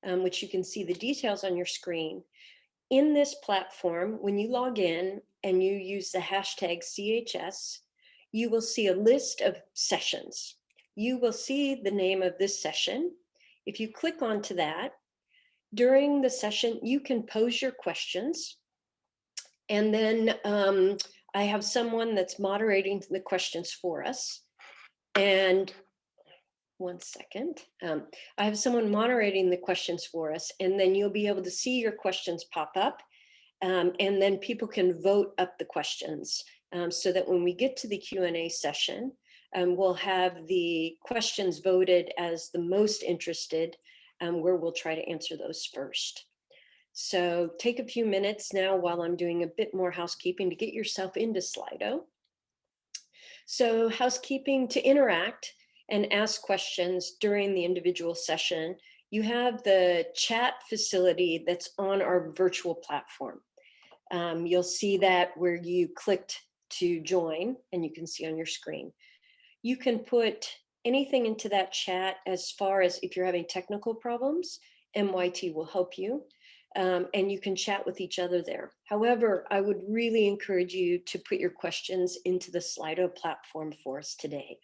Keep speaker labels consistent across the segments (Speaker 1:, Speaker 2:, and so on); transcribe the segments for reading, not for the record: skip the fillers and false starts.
Speaker 1: which you can see the details on your screen. In this platform, when you log in and you use the hashtag CHS, you will see a list of sessions. You will see the name of this session. If you click onto that, during the session, you can pose your questions. And then I have someone that's moderating the questions for us. And one second. I have someone moderating the questions for us, and then you'll be able to see your questions pop up. And then people can vote up the questions so that when we get to the Q&A session, we'll have the questions voted as the most interested, where we'll try to answer those first. So take a few minutes now while I'm doing a bit more housekeeping to get yourself into Slido. So housekeeping: to interact and ask questions during the individual session, you have the chat facility that's on our virtual platform. You'll see that where you clicked to join, and you can see on your screen. You can put anything into that chat as far as if you're having technical problems, MYT will help you, and you can chat with each other there. However, I would really encourage you to put your questions into the Slido platform for us today.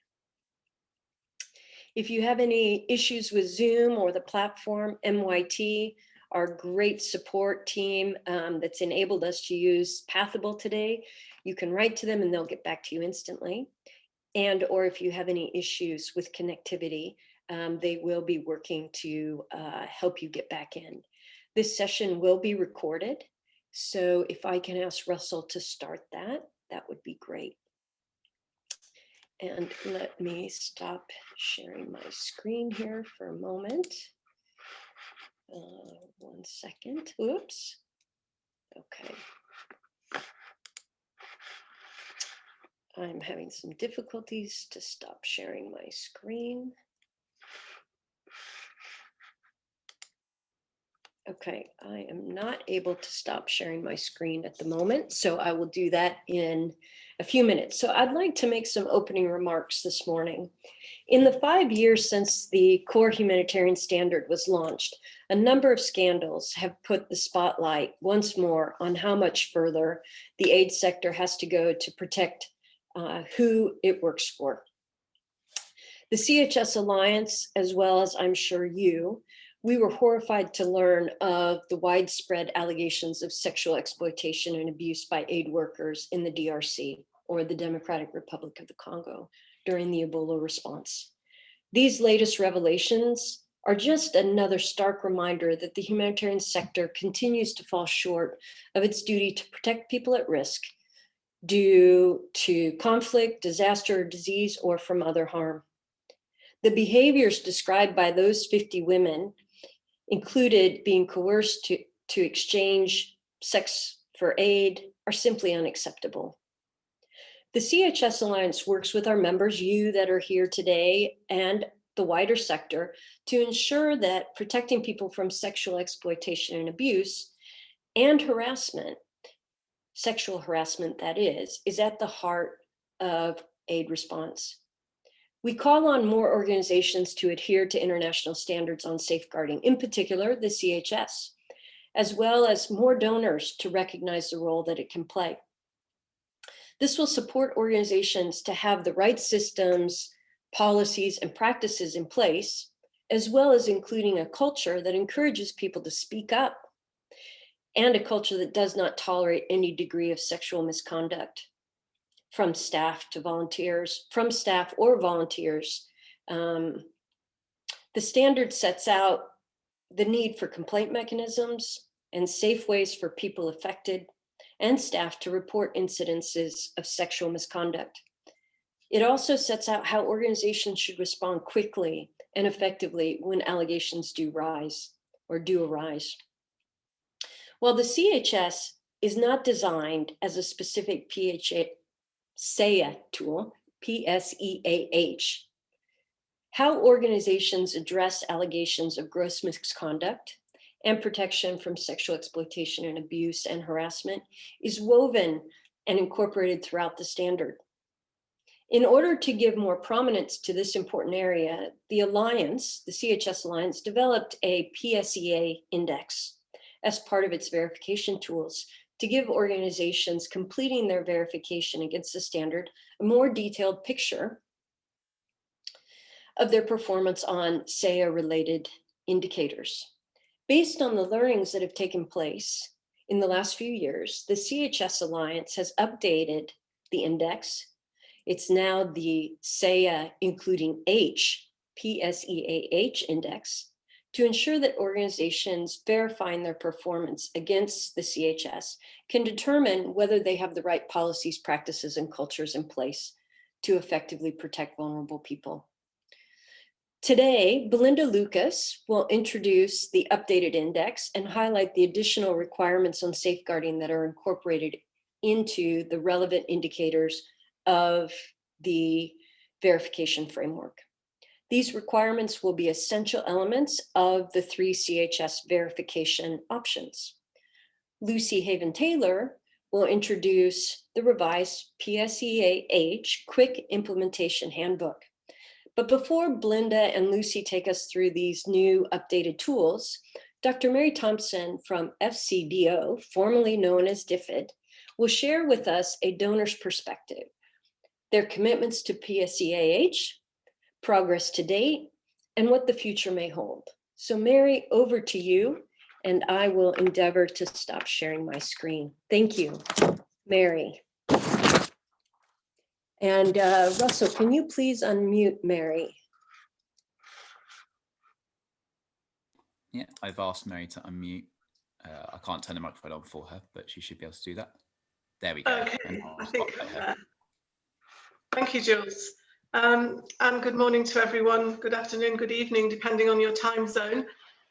Speaker 1: If you have any issues with Zoom or the platform, MYT, our great support team that's enabled us to use Pathable today, you can write to them and they'll get back to you instantly. And or if you have any issues with connectivity, they will be working to help you get back in. This session will be recorded. So if I can ask Russell to start that, that would be great. And let me stop sharing my screen here for a moment. 1 second. Oops. Okay. I'm having some difficulties to stop sharing my screen. Okay, I am not able to stop sharing my screen at the moment, so I will do that in a few minutes. So I'd like to make some opening remarks this morning. In the 5 years since the Core Humanitarian Standard was launched, a number of scandals have put the spotlight once more on how much further the aid sector has to go to protect who it works for. The CHS Alliance, as well as I'm sure you, we were horrified to learn of the widespread allegations of sexual exploitation and abuse by aid workers in the DRC, or the Democratic Republic of the Congo, during the Ebola response. These latest revelations are just another stark reminder that the humanitarian sector continues to fall short of its duty to protect people at risk due to conflict, disaster, or disease, or from other harm. The behaviors described by those 50 women included being coerced to exchange sex for aid, are simply unacceptable. The CHS Alliance works with our members, you that are here today, and the wider sector to ensure that protecting people from sexual exploitation and abuse and harassment, sexual harassment that is at the heart of aid response. We call on more organizations to adhere to international standards on safeguarding, in particular the CHS, as well as more donors to recognize the role that it can play. This will support organizations to have the right systems, policies, and practices in place, as well as including a culture that encourages people to speak up, and a culture that does not tolerate any degree of sexual misconduct from staff to volunteers, from staff or volunteers. The standard sets out the need for complaint mechanisms and safe ways for people affected and staff to report incidences of sexual misconduct. It also sets out how organizations should respond quickly and effectively when allegations do arise. While the CHS is not designed as a specific PSEA tool, PSEAH, how organizations address allegations of gross misconduct and protection from sexual exploitation and abuse and harassment is woven and incorporated throughout the standard. In order to give more prominence to this important area, the Alliance, the CHS Alliance, developed a PSEA index as part of its verification tools to give organizations completing their verification against the standard a more detailed picture of their performance on SEA-related indicators. Based on the learnings that have taken place in the last few years, the CHS Alliance has updated the index. It's now the SEA including H, PSEA-H index, to ensure that organizations verifying their performance against the CHS can determine whether they have the right policies, practices, and cultures in place to effectively protect vulnerable people. Today, Belinda Lucas will introduce the updated index and highlight the additional requirements on safeguarding that are incorporated into the relevant indicators of the verification framework. These requirements will be essential elements of the 3 CHS verification options. Lucy Haven-Taylor will introduce the revised PSEA-H Quick Implementation Handbook. But before Belinda and Lucy take us through these new updated tools, Dr. Mary Thompson from FCDO, formerly known as DFID, will share with us a donor's perspective, their commitments to PSEA-H, progress to date, and what the future may hold. So Mary, over to you, and I will endeavor to stop sharing my screen. Thank you, Mary. And Russell, can you please unmute Mary?
Speaker 2: Yeah, I've asked Mary to unmute. I can't turn the microphone on for her, but she should be able to do that. There we go.
Speaker 3: Okay, I think. Thank you, Jules. And good morning to everyone. Good afternoon, good evening, depending on your time zone.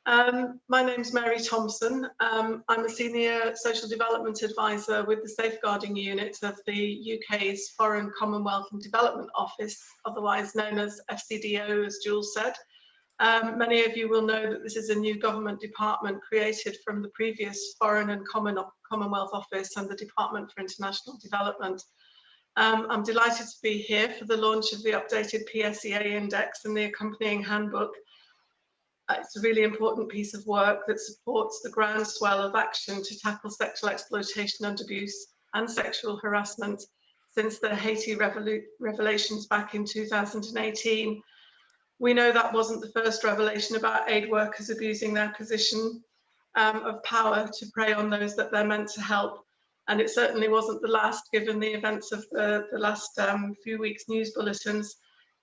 Speaker 3: My name's Mary Thompson. I'm a Senior Social Development Advisor with the Safeguarding Unit of the UK's Foreign, Commonwealth and Development Office, otherwise known as FCDO, as Jules said. Many of you will know that this is a new government department created from the previous Foreign and Commonwealth Office and the Department for International Development. I'm delighted to be here for the launch of the updated PSEA index and the accompanying handbook. It's a really important piece of work that supports the groundswell of action to tackle sexual exploitation and abuse and sexual harassment since the Haiti revelations back in 2018. We know that wasn't the first revelation about aid workers abusing their position of power to prey on those that they're meant to help. And it certainly wasn't the last, given the events of the last few weeks' news bulletins.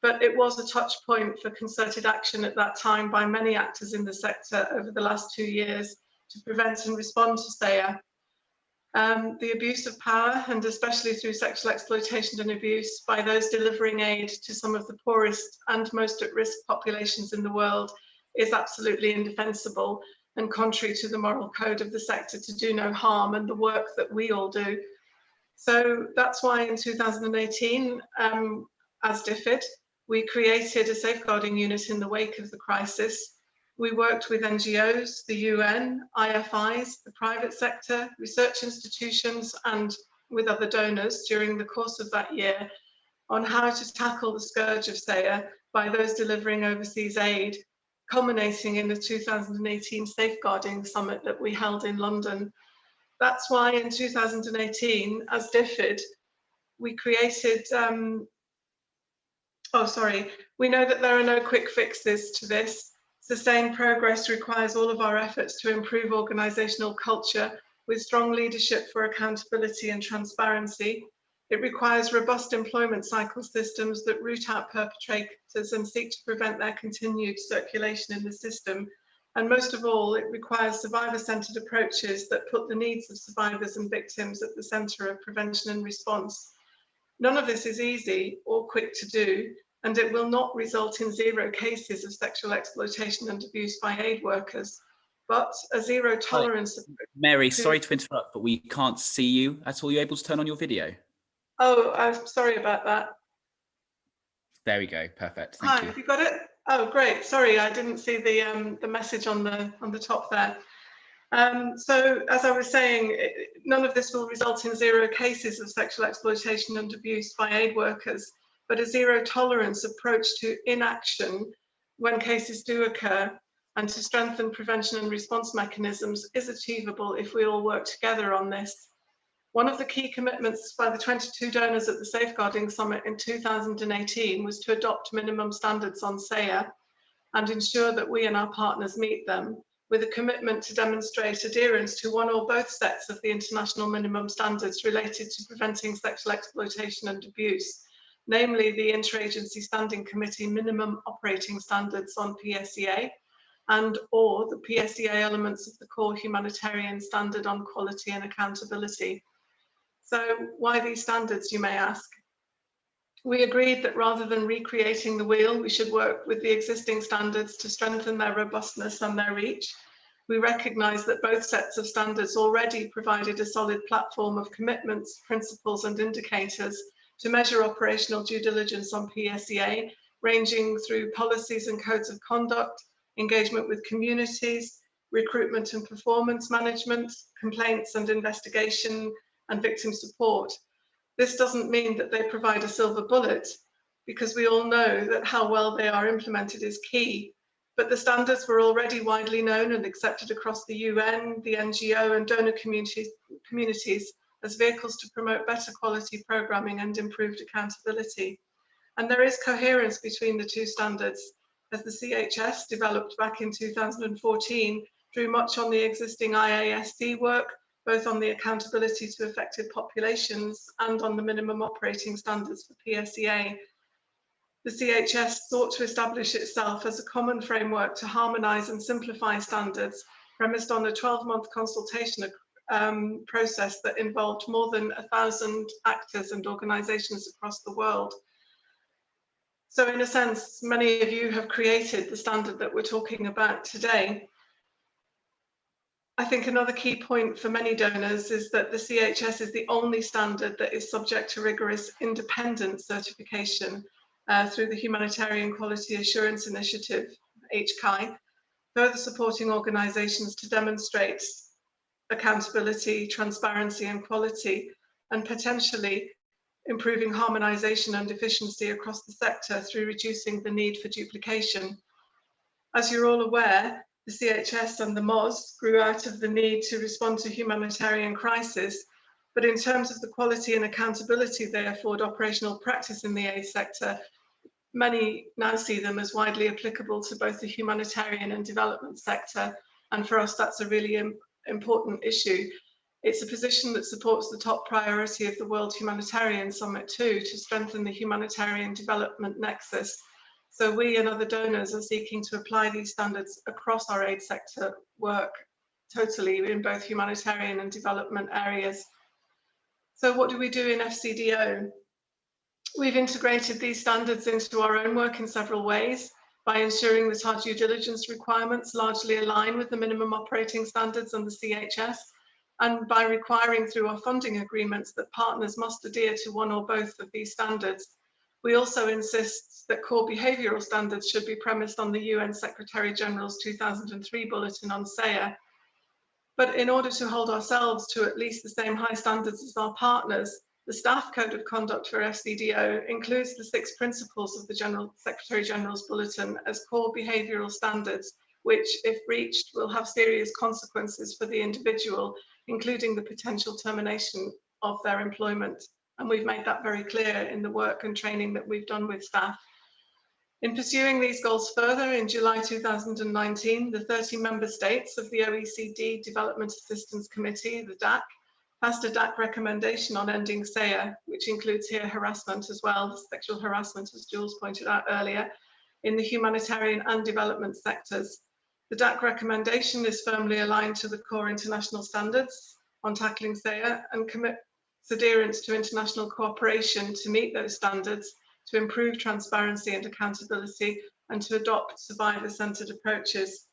Speaker 3: But it was a touch point for concerted action at that time by many actors in the sector over the last 2 years to prevent and respond to SEA. The abuse of power, and especially through sexual exploitation and abuse by those delivering aid to some of the poorest and most at-risk populations in the world, is absolutely indefensible and contrary to the moral code of the sector to do no harm and the work that we all do. So that's why in 2018, as DFID, we created a safeguarding unit in the wake of the crisis. We worked with NGOs, the UN, IFIs, the private sector, research institutions, and with other donors during the course of that year on how to tackle the scourge of SEA by those delivering overseas aid, culminating in the 2018 Safeguarding Summit that we held in London. That's why in 2018, as DFID, we created we know that there are no quick fixes to this. Sustained progress requires all of our efforts to improve organisational culture with strong leadership for accountability and transparency. It requires robust employment cycle systems that root out perpetrators and seek to prevent their continued circulation in the system. And most of all, it requires survivor-centred approaches that put the needs of survivors and victims at the centre of prevention and response. None of this is easy or quick to do, and it will not result in 0 cases of sexual exploitation and abuse by aid workers, but a zero tolerance.
Speaker 2: Mary, sorry to interrupt, but we can't see you at all. Are you able to turn on your video?
Speaker 3: Oh, I'm sorry about that.
Speaker 2: There we go. Perfect. Thank you.
Speaker 3: Have you got it? Oh, great. Sorry, I didn't see the message on the top there. So as I was saying, none of this will result in 0 cases of sexual exploitation and abuse by aid workers, but a zero tolerance approach to inaction when cases do occur, and to strengthen prevention and response mechanisms is achievable if we all work together on this. One of the key commitments by the 22 donors at the Safeguarding Summit in 2018 was to adopt minimum standards on SEA and ensure that we and our partners meet them, with a commitment to demonstrate adherence to one or both sets of the international minimum standards related to preventing sexual exploitation and abuse, namely the Interagency Standing Committee Minimum Operating Standards on PSEA and or the PSEA elements of the Core Humanitarian Standard on Quality and Accountability. So why these standards, you may ask? We agreed that rather than recreating the wheel, we should work with the existing standards to strengthen their robustness and their reach. We recognise that both sets of standards already provided a solid platform of commitments, principles and indicators to measure operational due diligence on PSEA, ranging through policies and codes of conduct, engagement with communities, recruitment and performance management, complaints and investigation, and victim support. This doesn't mean that they provide a silver bullet, because we all know that how well they are implemented is key. But the standards were already widely known and accepted across the UN, the NGO and donor communities as vehicles to promote better quality programming and improved accountability. And there is coherence between the two standards, as the CHS, developed back in 2014, drew much on the existing IASC work, both on the accountability to affected populations and on the minimum operating standards for PSEA. The CHS sought to establish itself as a common framework to harmonise and simplify standards, premised on a 12-month consultation process that involved more than 1,000 actors and organisations across the world. So in a sense, many of you have created the standard that we're talking about today. I think another key point for many donors is that the CHS is the only standard that is subject to rigorous independent certification through the Humanitarian Quality Assurance Initiative, HQI, further supporting organisations to demonstrate accountability, transparency and quality, and potentially improving harmonisation and efficiency across the sector through reducing the need for duplication. As you're all aware, the CHS and the MoS grew out of the need to respond to humanitarian crisis, but in terms of the quality and accountability they afford operational practice in the aid sector, many now see them as widely applicable to both the humanitarian and development sector, and for us that's a really important issue. It's a position that supports the top priority of the World Humanitarian Summit too, to strengthen the humanitarian development nexus. So we and other donors are seeking to apply these standards across our aid sector work totally in both humanitarian and development areas. So what do we do in FCDO? We've integrated these standards into our own work in several ways, by ensuring that our due diligence requirements largely align with the minimum operating standards and the CHS, and by requiring through our funding agreements that partners must adhere to one or both of these standards. We also insist that core behavioural standards should be premised on the UN Secretary General's 2003 Bulletin on SEA. But in order to hold ourselves to at least the same high standards as our partners, the Staff Code of Conduct for FCDO includes the 6 principles of the Secretary General's Bulletin as core behavioural standards, which, if breached, will have serious consequences for the individual, including the potential termination of their employment. And we've made that very clear in the work and training that we've done with staff. In pursuing these goals further, in July 2019, the 30 member states of the OECD Development Assistance Committee, the DAC, passed a DAC recommendation on ending SEA, which includes here harassment as well, sexual harassment, as Jules pointed out earlier, in the humanitarian and development sectors. The DAC recommendation is firmly aligned to the core international standards on tackling SEA and commits adherence to international cooperation to meet those standards, to improve transparency and accountability, and to adopt survivor-centred approaches.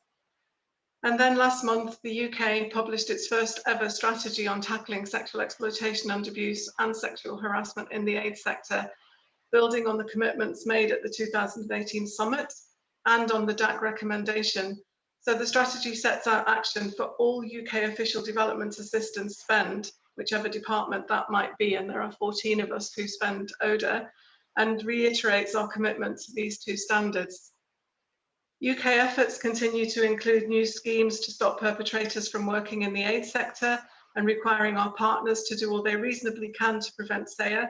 Speaker 3: And then last month, the UK published its first ever strategy on tackling sexual exploitation and abuse and sexual harassment in the aid sector, building on the commitments made at the 2018 summit and on the DAC recommendation. So the strategy sets out action for all UK official development assistance spend, whichever department that might be, and there are 14 of us who spend ODA, and reiterates our commitment to these two standards. UK efforts continue to include new schemes to stop perpetrators from working in the aid sector and requiring our partners to do all they reasonably can to prevent SEA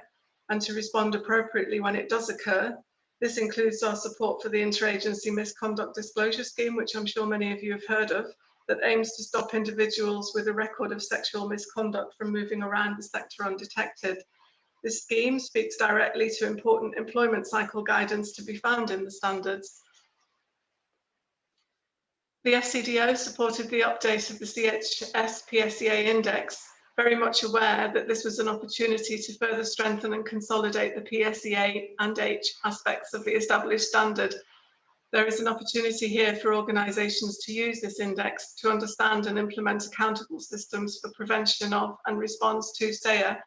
Speaker 3: and to respond appropriately when it does occur. This includes our support for the Interagency Misconduct Disclosure Scheme, which I'm sure many of you have heard of, that aims to stop individuals with a record of sexual misconduct from moving around the sector undetected. This scheme speaks directly to important employment cycle guidance to be found in the standards. The FCDO supported the update of the CHS PSEA index, very much aware that this was an opportunity to further strengthen and consolidate the PSEA and H aspects of the established standard. There is an opportunity here for organisations to use this index to understand and implement accountable systems for prevention of and response to SEA.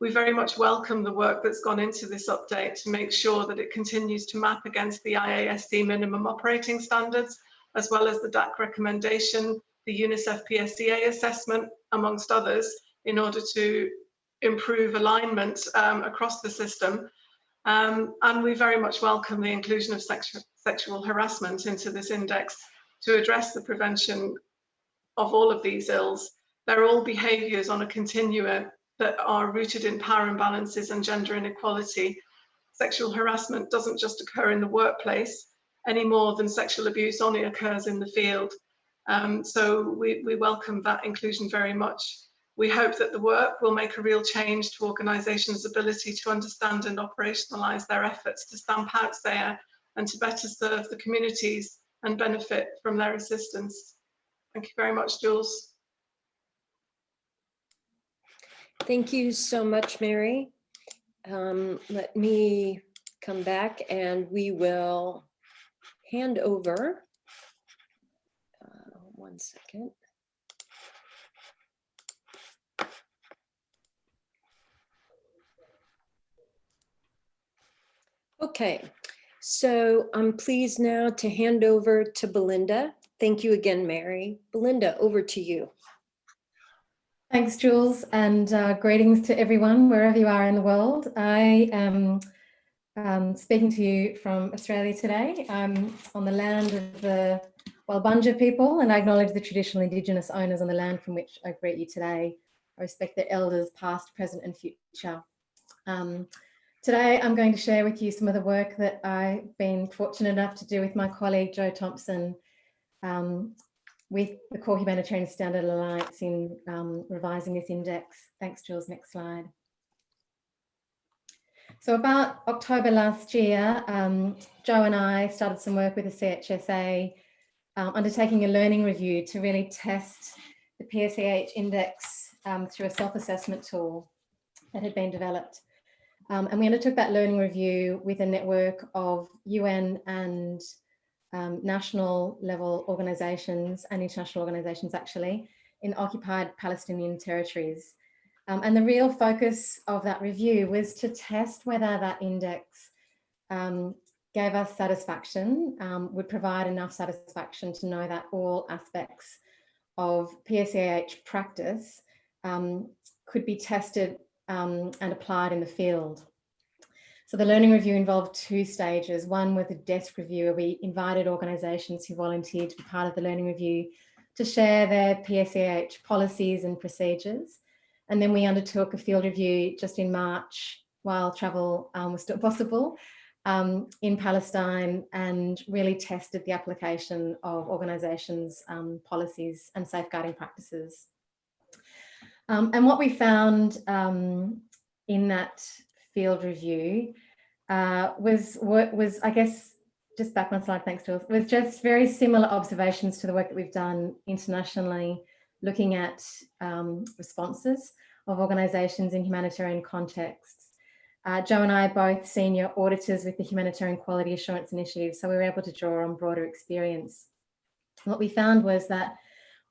Speaker 3: We very much welcome the work that's gone into this update to make sure that it continues to map against the IASC minimum operating standards, as well as the DAC recommendation, the UNICEF PSEA assessment, amongst others, in order to improve alignment across the system. And we very much welcome the inclusion of sexual harassment into this index to address the prevention of all of these ills. They're all behaviours on a continuum that are rooted in power imbalances and gender inequality. Sexual harassment doesn't just occur in the workplace any more than sexual abuse only occurs in the field. So we welcome that inclusion very much. We hope that the work will make a real change to organisations' ability to understand and operationalise their efforts to stamp out SEA and to better serve the communities and benefit from their assistance. Thank you very much, Jules.
Speaker 1: Thank you so much, Mary. Let me come back and we will hand over, one second. Okay, so I'm pleased now to hand over to Belinda. Thank you again, Mary. Belinda, over to you.
Speaker 4: Thanks, Jules, and greetings to everyone, wherever you are in the world. I am speaking to you from Australia today. I'm on the land of the Walbunja people, and I acknowledge the traditional Indigenous owners on the land from which I greet you today. I respect their elders, past, present, and future. Today, I'm going to share with you some of the work that I've been fortunate enough to do with my colleague, Jo Thompson, with the Core Humanitarian Standard Alliance in revising this index. Thanks, Jules. Next slide. So about October last year, Jo and I started some work with the CHSA, undertaking a learning review to really test the PSEA index through a self-assessment tool that had been developed. And we undertook that learning review with a network of UN and national level organisations and international organisations actually in occupied Palestinian territories. And the real focus of that review was to test whether that index gave us satisfaction, would provide enough satisfaction to know that all aspects of PSEA practice could be tested and applied in the field. So the learning review involved two stages. One was a desk review where we invited organisations who volunteered to be part of the learning review to share their PSEA policies and procedures. And then we undertook a field review just in March while travel was still possible in Palestine, and really tested the application of organisations' policies and safeguarding practices. And what we found in that field review was, I guess, just back one slide, thanks, Jules, was just very similar observations to the work that we've done internationally, looking at responses of organisations in humanitarian contexts. Jo and I are both senior auditors with the Humanitarian Quality Assurance Initiative, so we were able to draw on broader experience. What we found was that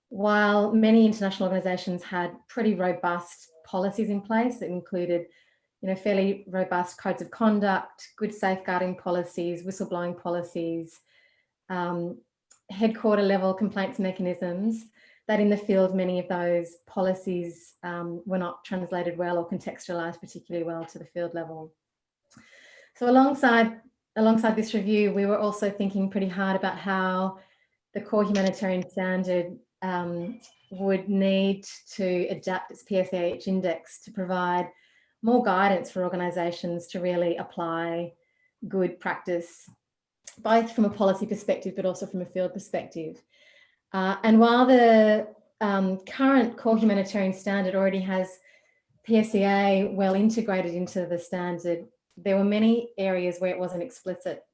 Speaker 4: while many international organisations had pretty robust policies in place that included, fairly robust codes of conduct, good safeguarding policies, whistleblowing policies, headquarter level complaints mechanisms, that in the field, many of those policies were not translated well or contextualised particularly well to the field level. So alongside this review, we were also thinking pretty hard about how the Core Humanitarian Standard would need to adapt its PSEA index to provide more guidance for organisations to really apply good practice, both from a policy perspective, but also from a field perspective. And while the current Core Humanitarian Standard already has PSEA well integrated into the standard, there were many areas where it wasn't explicit.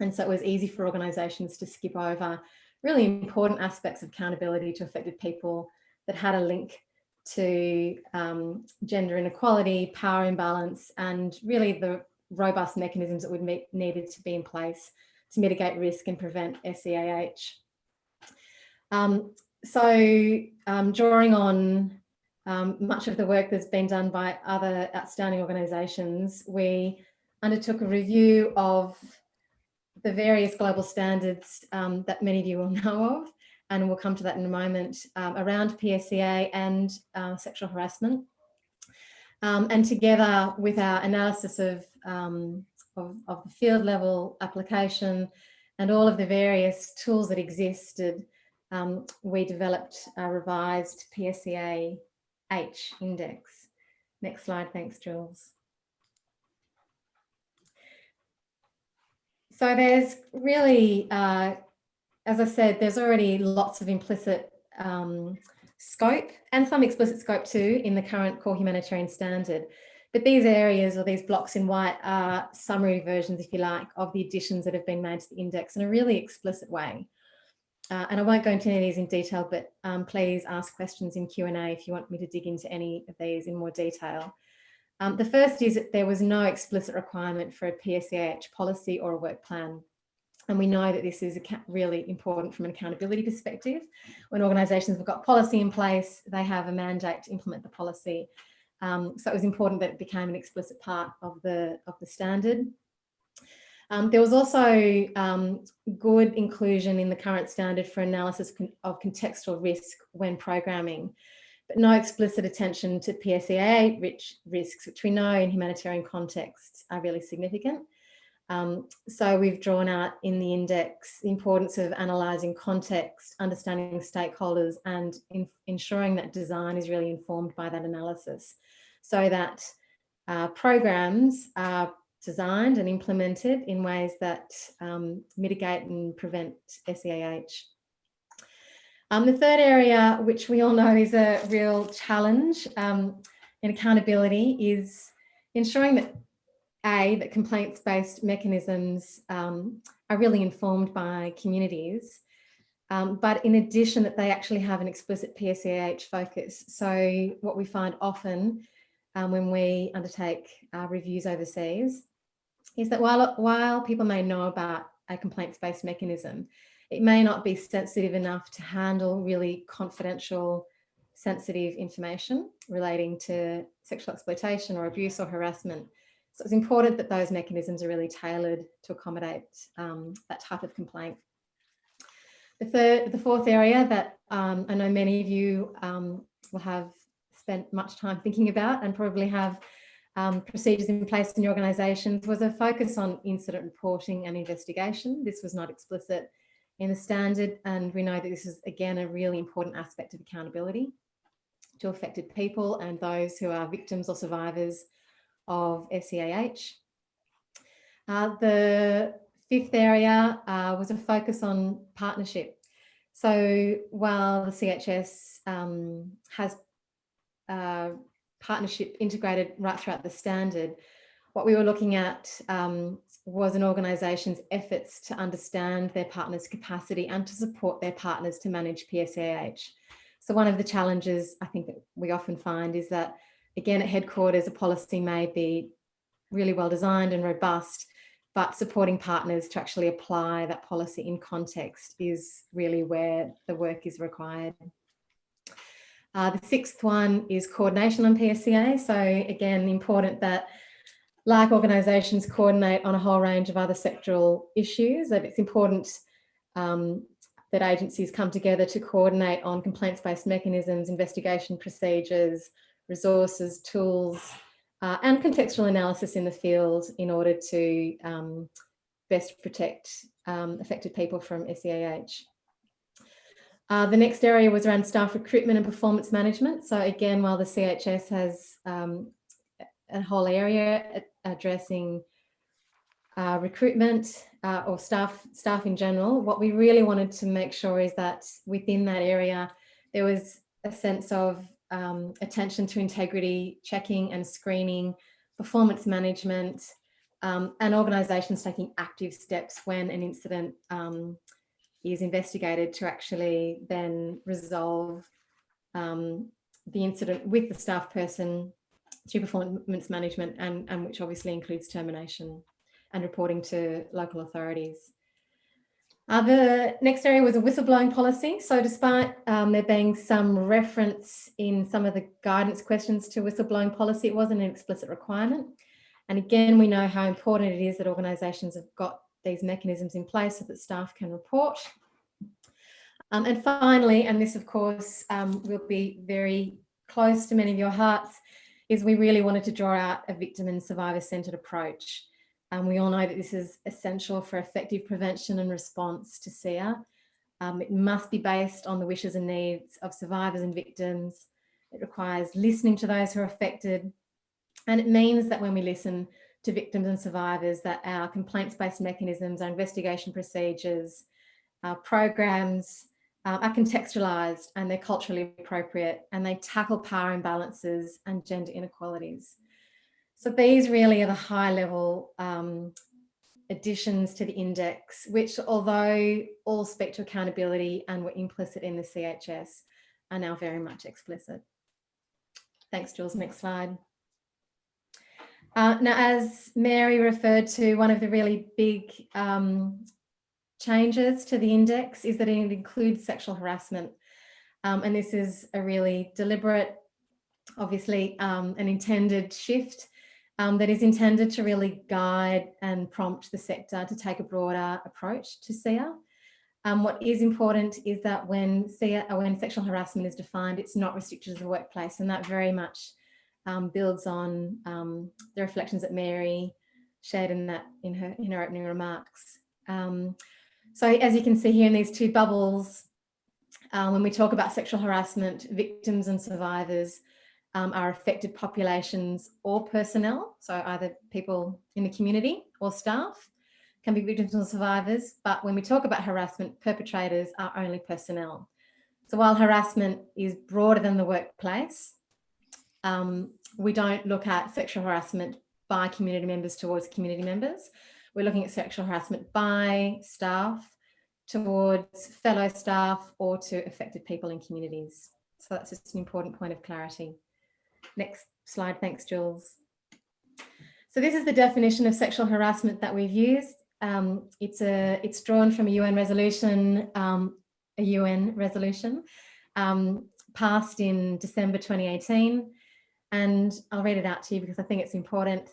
Speaker 4: And so it was easy for organisations to skip over really important aspects of accountability to affected people that had a link to gender inequality, power imbalance, and really the robust mechanisms that would needed to be in place to mitigate risk and prevent SEAH. Drawing on much of the work that's been done by other outstanding organisations, we undertook a review of the various global standards that many of you will know of, and we'll come to that in a moment, around PSEA and sexual harassment. And together with our analysis of the field level application and all of the various tools that existed, we developed a revised PSEA H index. Next slide, thanks, Jules. So there's really, as I said, there's already lots of implicit scope and some explicit scope too in the current Core Humanitarian Standard. But these areas, or these blocks in white, are summary versions, if you like, of the additions that have been made to the index in a really explicit way. And I won't go into any of these in detail, but please ask questions in Q&A if you want me to dig into any of these in more detail. The first is that there was no explicit requirement for a PSEA policy or a work plan. And we know that this is really important from an accountability perspective. When organisations have got policy in place, they have a mandate to implement the policy. So it was important that it became an explicit part of the standard. There was also good inclusion in the current standard for analysis of contextual risk when programming, but no explicit attention to PSEA risks, which we know in humanitarian contexts are really significant. So we've drawn out in the index the importance of analysing context, understanding stakeholders, and ensuring that design is really informed by that analysis, so that programs are designed and implemented in ways that mitigate and prevent SEAH. The third area, which we all know is a real challenge in accountability, is ensuring that that complaints-based mechanisms are really informed by communities, but in addition that they actually have an explicit PSEA focus. So what we find often when we undertake reviews overseas is that while people may know about a complaints-based mechanism, it may not be sensitive enough to handle really confidential, sensitive information relating to sexual exploitation or abuse or harassment. So it's important that those mechanisms are really tailored to accommodate that type of complaint. The fourth area that I know many of you will have spent much time thinking about and probably have procedures in place in your organisations was a focus on incident reporting and investigation. This was not explicit in the standard, and we know that this is, again, a really important aspect of accountability to affected people and those who are victims or survivors of SEAH. The fifth area was a focus on partnership. So while the CHS has partnership integrated right throughout the standard, what we were looking at was an organisation's efforts to understand their partners' capacity and to support their partners to manage PSEAH. So one of the challenges I think that we often find is that, again, at headquarters, a policy may be really well designed and robust, but supporting partners to actually apply that policy in context is really where the work is required. The sixth one is coordination on PSEA. So again, important that, like organisations coordinate on a whole range of other sectoral issues, that it's important that agencies come together to coordinate on complaints-based mechanisms, investigation procedures, resources, tools, and contextual analysis in the field in order to best protect affected people from SEAH. The next area was around staff recruitment and performance management. So again, while the CHS has a whole area addressing recruitment or staff in general, what we really wanted to make sure is that within that area, there was a sense of attention to integrity, checking and screening, performance management, and organisations taking active steps when an incident is investigated to actually then resolve the incident with the staff person through performance management, and which obviously includes termination and reporting to local authorities. The next area was a whistleblowing policy. So despite there being some reference in some of the guidance questions to whistleblowing policy, it wasn't an explicit requirement. And again, we know how important it is that organisations have got these mechanisms in place so that staff can report. And finally, and this of course will be very close to many of your hearts, is we really wanted to draw out a victim and survivor-centred approach. We all know that this is essential for effective prevention and response to SEA. It must be based on the wishes and needs of survivors and victims. It requires listening to those who are affected. And it means that when we listen to victims and survivors, that our complaints-based mechanisms, our investigation procedures, our programs are contextualised and they're culturally appropriate, and they tackle power imbalances and gender inequalities. So these really are the high-level additions to the index, which, although all speak to accountability and were implicit in the CHS, are now very much explicit. Thanks, Jules. Next slide. Now, as Mary referred to, one of the really big changes to the index is that it includes sexual harassment. And this is a really deliberate, obviously, an intended shift that is intended to really guide and prompt the sector to take a broader approach to SEA. What is important is that when sexual harassment is defined, it's not restricted to the workplace, and that very much builds on the reflections that Mary shared in her opening remarks. So as you can see here in these two bubbles, when we talk about sexual harassment, victims and survivors are affected populations or personnel, so either people in the community or staff can be victims or survivors. But when we talk about harassment, perpetrators are only personnel. So while harassment is broader than the workplace, we don't look at sexual harassment by community members towards community members. We're looking at sexual harassment by staff towards fellow staff or to affected people in communities. So that's just an important point of clarity. Next slide, thanks, Jules. So this is the definition of sexual harassment that we've used. It's drawn from a UN resolution, passed in December 2018. And I'll read it out to you because I think it's important.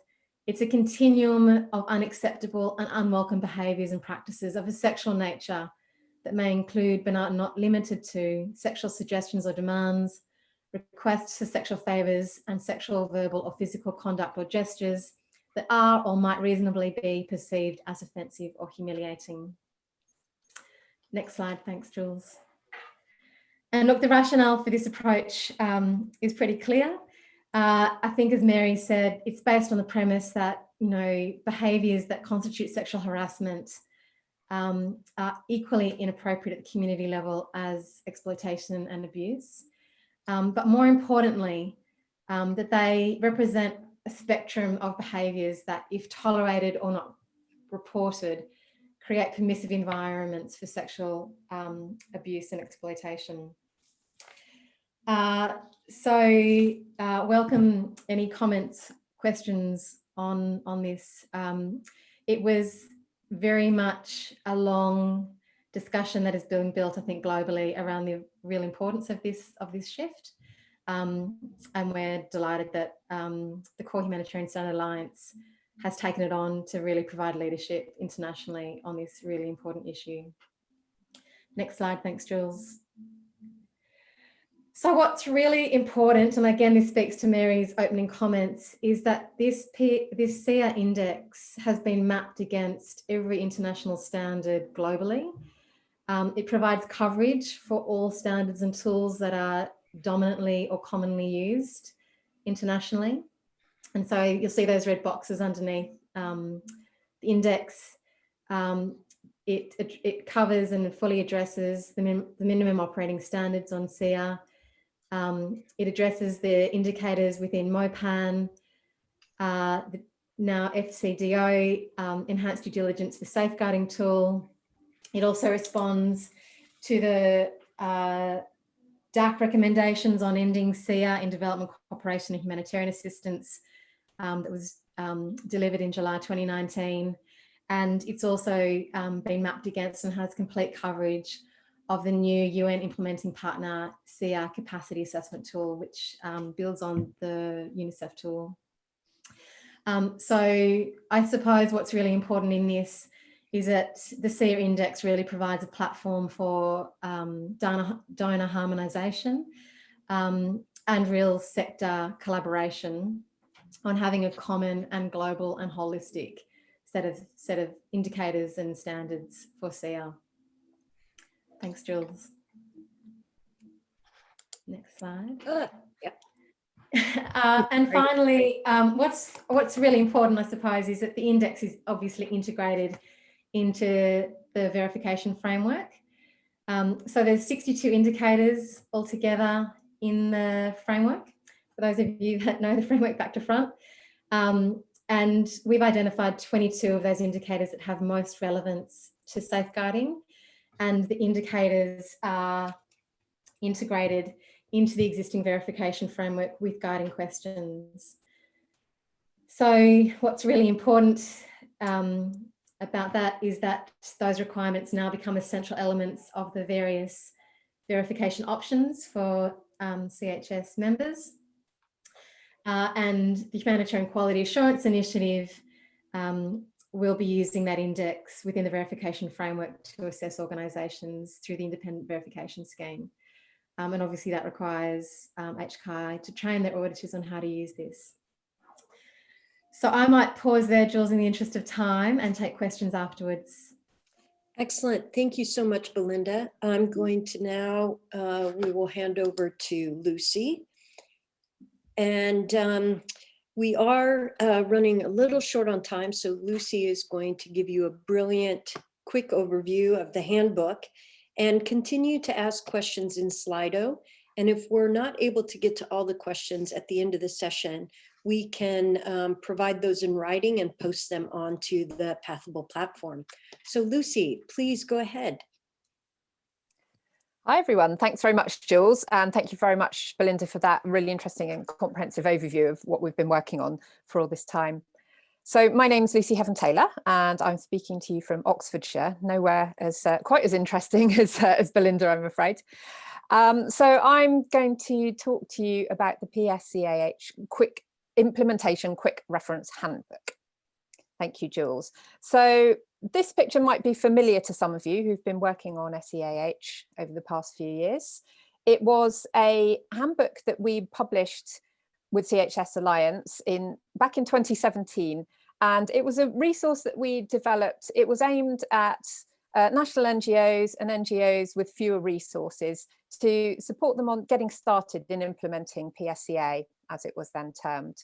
Speaker 4: It's a continuum of unacceptable and unwelcome behaviours and practices of a sexual nature that may include, but are not limited to, sexual suggestions or demands, requests for sexual favours, and sexual, verbal or physical conduct or gestures that are or might reasonably be perceived as offensive or humiliating. Next slide, thanks, Jules. And look, the rationale for this approach is pretty clear. I think, as Mary said, it's based on the premise that, behaviours that constitute sexual harassment are equally inappropriate at the community level as exploitation and abuse. But more importantly, that they represent a spectrum of behaviours that, if tolerated or not reported, create permissive environments for sexual abuse and exploitation. Welcome any comments, questions on this. It was very much a long discussion that has been built, I think, globally around the real importance of this shift. And we're delighted that the Core Humanitarian Standard Alliance has taken it on to really provide leadership internationally on this really important issue. Next slide, thanks, Jules. So what's really important, and again, this speaks to Mary's opening comments, is that this CEA index has been mapped against every international standard globally. It provides coverage for all standards and tools that are dominantly or commonly used internationally. And so you'll see those red boxes underneath the index. It covers and fully addresses the minimum operating standards on CEA. It addresses the indicators within MOPAN, now FCDO, enhanced due diligence for safeguarding tool. It also responds to the DAC recommendations on ending CEA in development cooperation and humanitarian assistance that was delivered in July 2019. And it's also been mapped against and has complete coverage of the new UN implementing partner CEA capacity assessment tool, which builds on the UNICEF tool. So I suppose what's really important in this is that the CEA index really provides a platform for donor harmonisation and real sector collaboration on having a common and global and holistic set of indicators and standards for CEA. Thanks, Jules. Next slide. And finally, what's really important, I suppose, is that the index is obviously integrated into the verification framework. So there's 62 indicators altogether in the framework, for those of you that know the framework back to front. And we've identified 22 of those indicators that have most relevance to safeguarding, and the indicators are integrated into the existing verification framework with guiding questions. So what's really important about that is that those requirements now become essential elements of the various verification options for CHS members. And the Humanitarian Quality Assurance Initiative will be using that index within the verification framework to assess organisations through the independent verification scheme. And obviously that requires HCI to train their auditors on how to use this. So I might pause there, Jules, in the interest of time, and take questions afterwards.
Speaker 1: Excellent. Thank you so much, Belinda. I'm going to now, we will hand over to Lucy. And we are running a little short on time, so Lucy is going to give you a brilliant, quick overview of the handbook and continue to ask questions in Slido. And if we're not able to get to all the questions at the end of the session, we can provide those in writing and post them onto the Pathable platform. So Lucy, please go ahead.
Speaker 5: Hi everyone, thanks very much Jules, and thank you very much Belinda for that really interesting and comprehensive overview of what we've been working on for all this time. So my name's Lucy Heaven-Taylor and I'm speaking to you from Oxfordshire, nowhere as quite as interesting as Belinda, I'm afraid. So I'm going to talk to you about the PSEA Quick Implementation Quick Reference Handbook. Thank you, Jules. So this picture might be familiar to some of you who've been working on SEAH over the past few years. It was a handbook that we published with CHS Alliance back in 2017, and it was a resource that we developed. It was aimed at national NGOs and NGOs with fewer resources to support them on getting started in implementing PSEA, as it was then termed.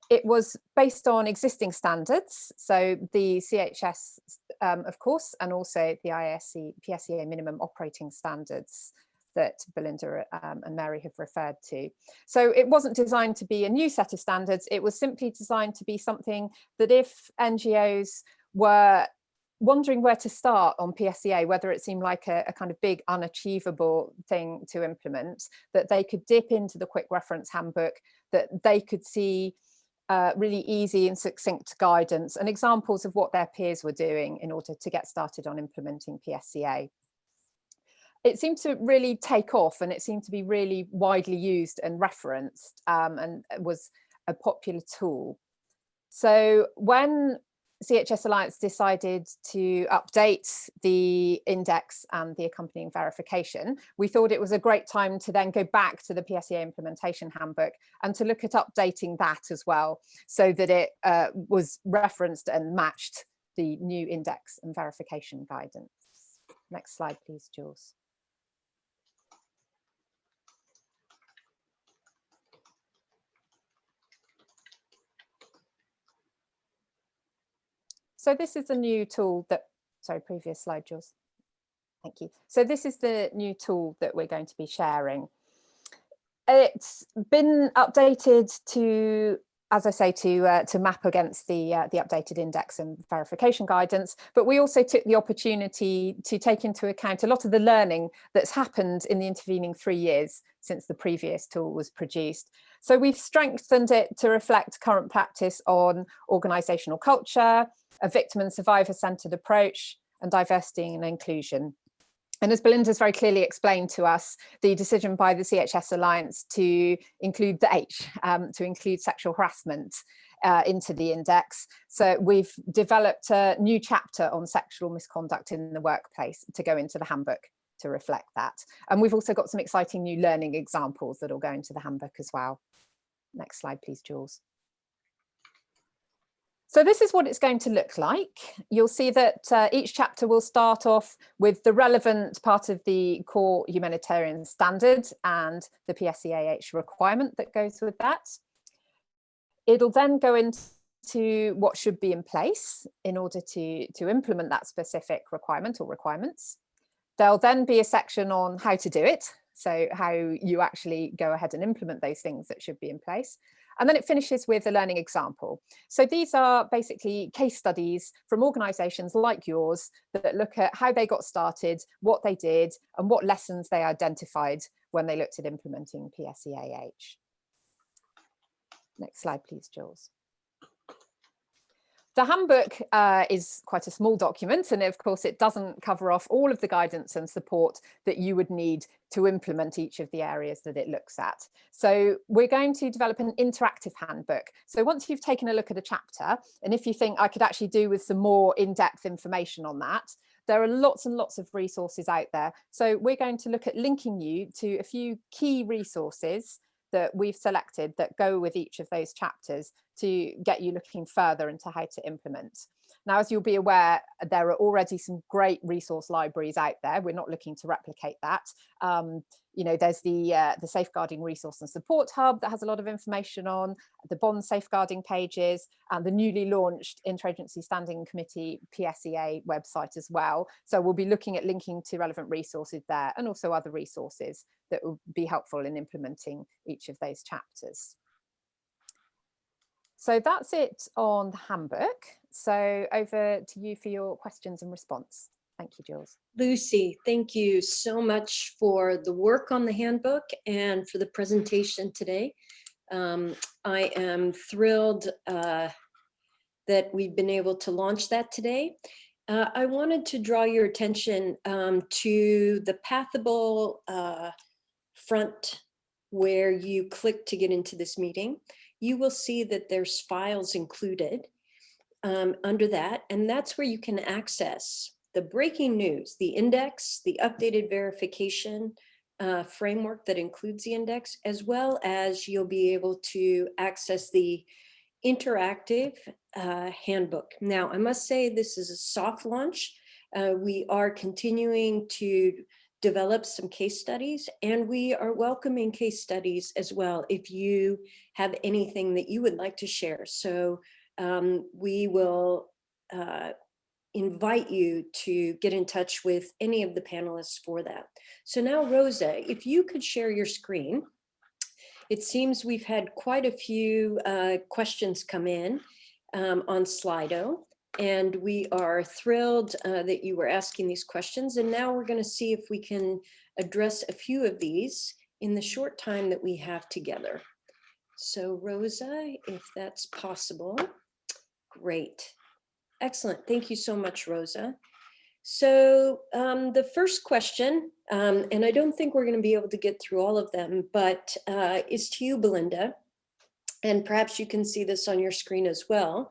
Speaker 5: It was based on existing standards, so the CHS, of course, and also the IASC PSEA minimum operating standards that Belinda and Mary have referred to. So it wasn't designed to be a new set of standards, it was simply designed to be something that if NGOs were wondering where to start on PSEA, whether it seemed like a kind of big unachievable thing to implement, that they could dip into the Quick Reference Handbook, that they could see really easy and succinct guidance and examples of what their peers were doing in order to get started on implementing PSEA. It seemed to really take off and it seemed to be really widely used and referenced and was a popular tool. So when CHS Alliance decided to update the index and the accompanying verification, we thought it was a great time to then go back to the PSEA implementation handbook and to look at updating that as well, so that it was referenced and matched the new index and verification guidance. Next slide, please, Jules. So this is the new tool that, sorry, previous slide, Jules. Thank you. So this is the new tool that we're going to be sharing. It's been updated to, as I say, to map against the updated index and verification guidance, but we also took the opportunity to take into account a lot of the learning that's happened in the intervening 3 years since the previous tool was produced. So we've strengthened it to reflect current practice on organisational culture, a victim and survivor centred approach, and diversity and inclusion. And as Belinda's very clearly explained to us, the decision by the CHS Alliance to include the H, to include sexual harassment into the index. So we've developed a new chapter on sexual misconduct in the workplace to go into the handbook to reflect that. And we've also got some exciting new learning examples that will go into the handbook as well. Next slide, please, Jules. So this is what it's going to look like. You'll see that each chapter will start off with the relevant part of the Core Humanitarian Standard and the PSEA requirement that goes with that. It'll then go into what should be in place in order to implement that specific requirement or requirements. There'll then be a section on how to do it, so how you actually go ahead and implement those things that should be in place. And then it finishes with a learning example. So these are basically case studies from organisations like yours that look at how they got started, what they did, and what lessons they identified when they looked at implementing PSEA. Next slide, please, Jules. The handbook is quite a small document, and of course it doesn't cover off all of the guidance and support that you would need to implement each of the areas that it looks at. So we're going to develop an interactive handbook. So once you've taken a look at a chapter, and if you think I could actually do with some more in-depth information on that, there are lots and lots of resources out there. So we're going to look at linking you to a few key resources that we've selected that go with each of those chapters to get you looking further into how to implement. Now, as you'll be aware, there are already some great resource libraries out there. We're not looking to replicate that. You know, there's the Safeguarding Resource and Support Hub that has a lot of information on the bond safeguarding pages, and the newly launched Interagency Standing Committee PSEA website as well. So we'll be looking at linking to relevant resources there, and also other resources that will be helpful in implementing each of those chapters. So that's it on the handbook. So over to you for your questions and response. Thank you, Jules.
Speaker 1: Lucy, thank you so much for the work on the handbook and for the presentation today. I am thrilled that we've been able to launch that today. I wanted to draw your attention to the Pathable front where you click to get into this meeting. You will see that there's files included under that, and that's where you can access the breaking news, the index, the updated verification framework that includes the index, as well as you'll be able to access the interactive handbook. Now, I must say this is a soft launch. We are continuing to develop some case studies, and we are welcoming case studies as well if you have anything that you would like to share. So we will invite you to get in touch with any of the panelists for that. So now, Rosa, if you could share your screen. It seems we've had quite a few questions come in on Slido, and we are thrilled that you were asking these questions. And now we're going to see if we can address a few of these in the short time that we have together. So Rosa, if that's possible. Great. Excellent. Thank you so much, Rosa. So the first question, and I don't think we're going to be able to get through all of them, but is to you, Belinda, and perhaps you can see this on your screen as well.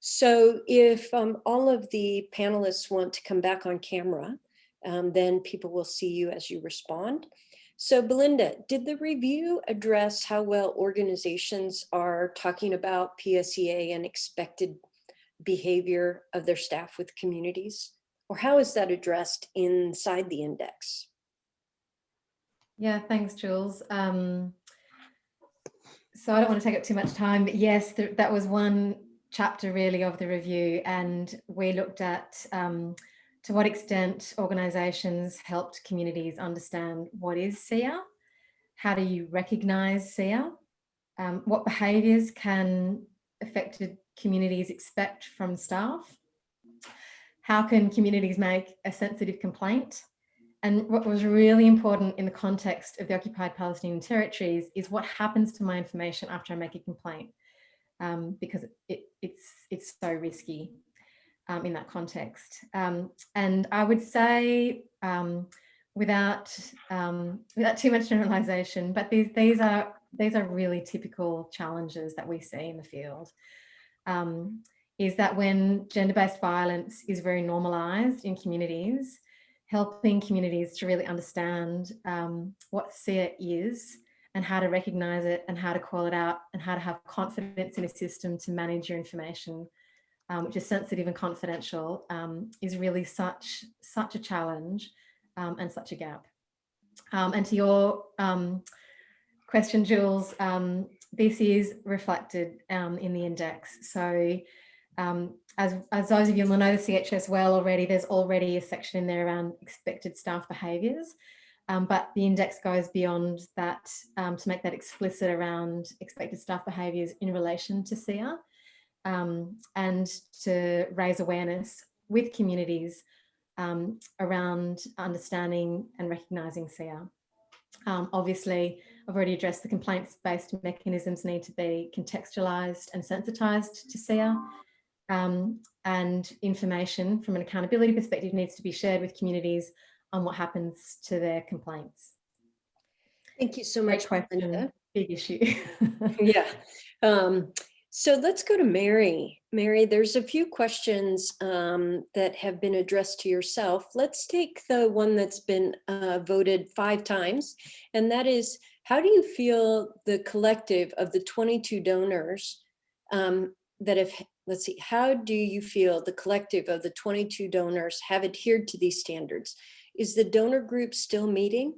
Speaker 1: So if all of the panelists want to come back on camera, then people will see you as you respond. So Belinda, did the review address how well organizations are talking about PSEA and expected behavior of their staff with communities? Or how is that addressed inside the index?
Speaker 4: Yeah, thanks, Jules. So I don't want to take up too much time, but yes, that was one chapter really of the review, and we looked at to what extent organisations helped communities understand what is CR, how do you recognise CR, what behaviours can affected communities expect from staff, how can communities make a sensitive complaint. And what was really important in the context of the occupied Palestinian territories is what happens to my information after I make a complaint, because it's so risky in that context. And I would say, without too much generalization, but these are really typical challenges that we see in the field. Is that when gender-based violence is very normalized in communities, helping communities to really understand what CR is and how to recognize it and how to call it out and how to have confidence in a system to manage your information, which is sensitive and confidential, is really such a challenge and such a gap. And to your question, Jules, this is reflected in the index. So as those of you will know the CHS well already, there's already a section in there around expected staff behaviours, but the index goes beyond that to make that explicit around expected staff behaviours in relation to CR, and to raise awareness with communities around understanding and recognising CR. Obviously, I've already addressed the complaints-based mechanisms need to be contextualised and sensitised to CR. And information from an accountability perspective needs to be shared with communities on what happens to their complaints.
Speaker 1: Thank you so much,
Speaker 4: Great question.
Speaker 1: Belinda.
Speaker 4: Big issue.
Speaker 1: Yeah. So let's go to Mary. Mary, there's a few questions that have been addressed to yourself. Let's take the one that's been voted 5 times, and that is, how do you feel the collective of the 22 donors that have, let's see, how do you feel the collective of the 22 donors have adhered to these standards? Is the donor group still meeting?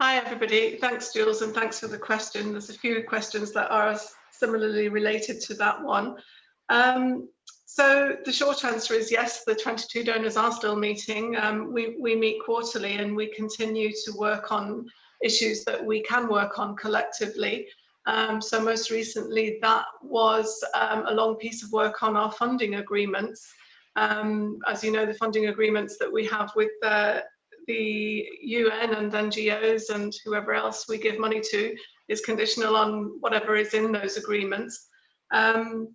Speaker 3: Hi, everybody. Thanks, Jules, and thanks for the question. There's a few questions that are similarly related to that one. So the short answer is yes, the 22 donors are still meeting. We meet quarterly and we continue to work on issues that we can work on collectively. So most recently, that was a long piece of work on our funding agreements. As you know, the funding agreements that we have with the UN and NGOs and whoever else we give money to is conditional on whatever is in those agreements. And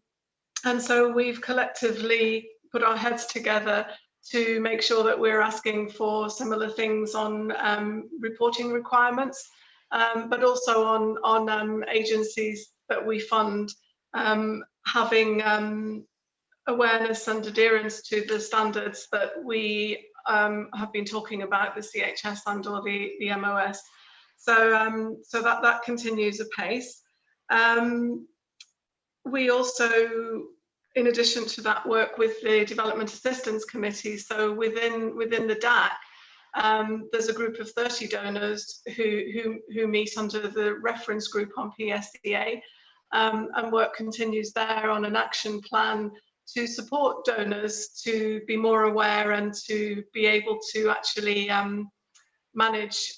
Speaker 3: so we've collectively put our heads together to make sure that we're asking for similar things on reporting requirements, but also on agencies that we fund having awareness and adherence to the standards that we have been talking about, the CHS and or the MoS. So so that continues apace. We also, in addition to that, work with the Development Assistance Committee. So within the DAC, there's a group of 30 donors who meet under the reference group on PSEA, and work continues there on an action plan to support donors to be more aware and to be able to actually manage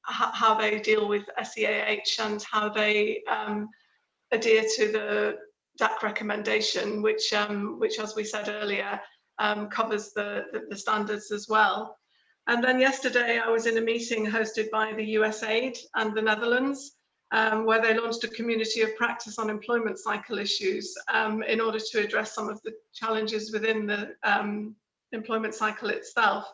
Speaker 3: how they deal with SEAH and how they adhere to the DAC recommendation, which as we said earlier, covers the standards as well. And then yesterday I was in a meeting hosted by the USAID and the Netherlands, where they launched a community of practice on employment cycle issues in order to address some of the challenges within the employment cycle itself.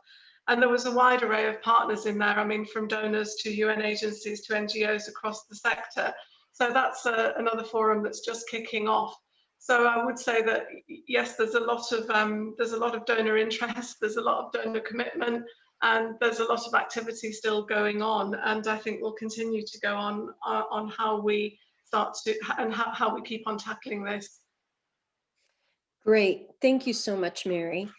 Speaker 3: And there was a wide array of partners in there, I mean, from donors to UN agencies to NGOs across the sector. So that's another forum that's just kicking off. So I would say that yes, there's a lot of donor interest, there's a lot of donor commitment, and there's a lot of activity still going on. And I think we'll continue to go on how we start to and how we keep on tackling this.
Speaker 1: Great. Thank you so much, Mary.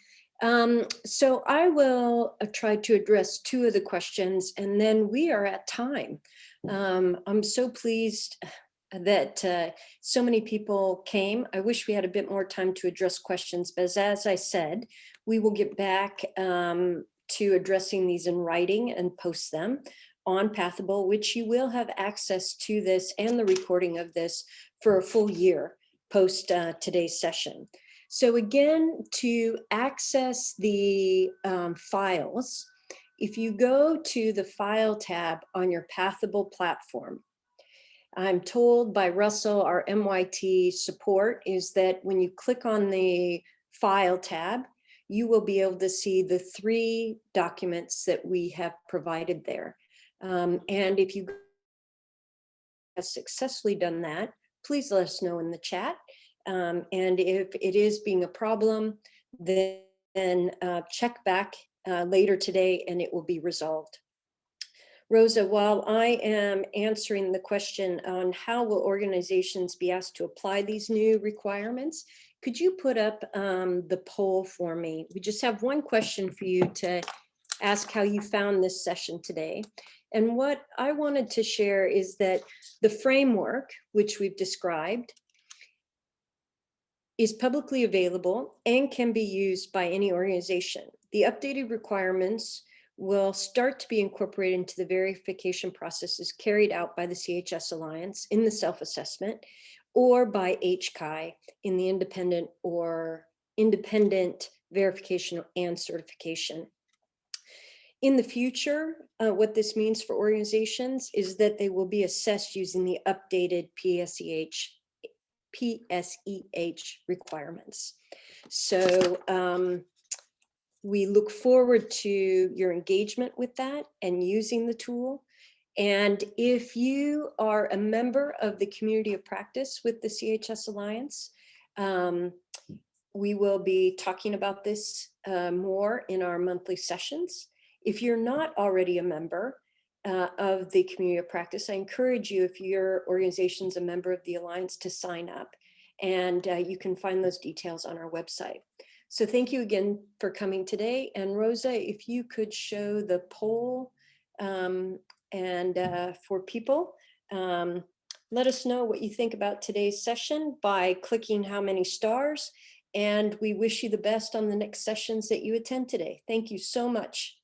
Speaker 1: So I will try to address two of the questions, and then we are at time. I'm so pleased that so many people came. I wish we had a bit more time to address questions, but as I said, we will get back to addressing these in writing and post them on Pathable, which you will have access to this and the recording of this for a full year post today's session. So again, to access the files, if you go to the File tab on your Pathable platform, I'm told by Russell, our MYT support, is that when you click on the File tab, you will be able to see the 3 documents that we have provided there. And if you have successfully done that, please let us know in the chat. And if it is being a problem, then check back later today and it will be resolved. Rosa, while I am answering the question on how will organizations be asked to apply these new requirements, could you put up the poll for me? We just have one question for you to ask how you found this session today. And what I wanted to share is that the framework, which we've described, is publicly available and can be used by any organization. The updated requirements will start to be incorporated into the verification processes carried out by the CHS Alliance in the self-assessment or by HCI in the independent verification and certification. In the future, what this means for organizations is that they will be assessed using the updated PSEA requirements. So we look forward to your engagement with that and using the tool. And if you are a member of the community of practice with the CHS Alliance, we will be talking about this more in our monthly sessions. If you're not already a member of the community of practice, I encourage you, if your organization's a member of the Alliance, to sign up. And you can find those details on our website. So thank you again for coming today. And Rosa, if you could show the poll for people, let us know what you think about today's session by clicking how many stars. And we wish you the best on the next sessions that you attend today. Thank you so much.